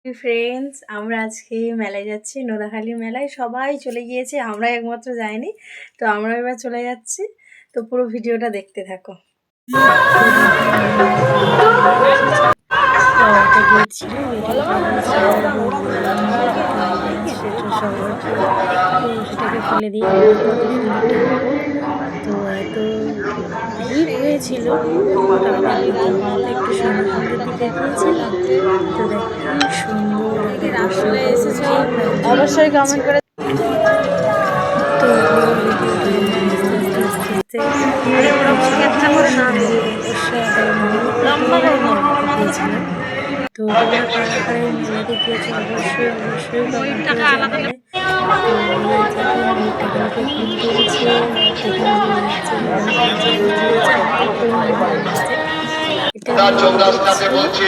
Friends, আমরা আজকে মেলায় যাচ্ছি। নোদাখালী মেলায় সবাই চলে গিয়েছে, আমরা একমাত্র যাইনি। তো আমরা এবার চলে যাচ্ছি। তো পুরো ভিডিওটা দেখতে থাকো। সেটাকে ফেলে দিয়ে কত সুন্দর ঠাকুর। তো এত ভিড় হয়েছিল, একটু সন্ধ্যের দিকে গিয়েছিলাম। তো দেখ কি সুন্দর রাস্তায় এসেছে, অবশ্যই কমেন্ট করে। তো তো মেলাতে গিয়েছে অবশ্যই অবশ্যই চৌরাস্তাতে বলছি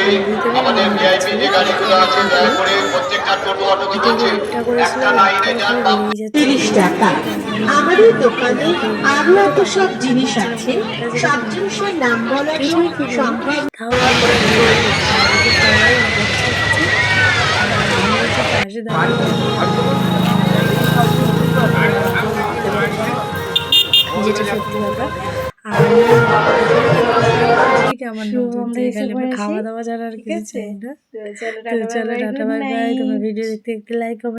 আমাদের ভিআইপি যে গাড়িগুলো আছে দয়া করে প্রত্যেকটা টোটো অটোকে বলছি একটা লাইনে যান। 30 টাকা। আমাদের দোকানে আরো এত সব জিনিস আছে, সব জিনিসের নাম বলা তো সম্ভব। যেটা সত্যি কথা। আমার খাওয়া দাওয়া ছাড়া আর কিছু চাই না। তো চলো টাটা বাই বাই। তোমার ভিডিও দেখতে লাইক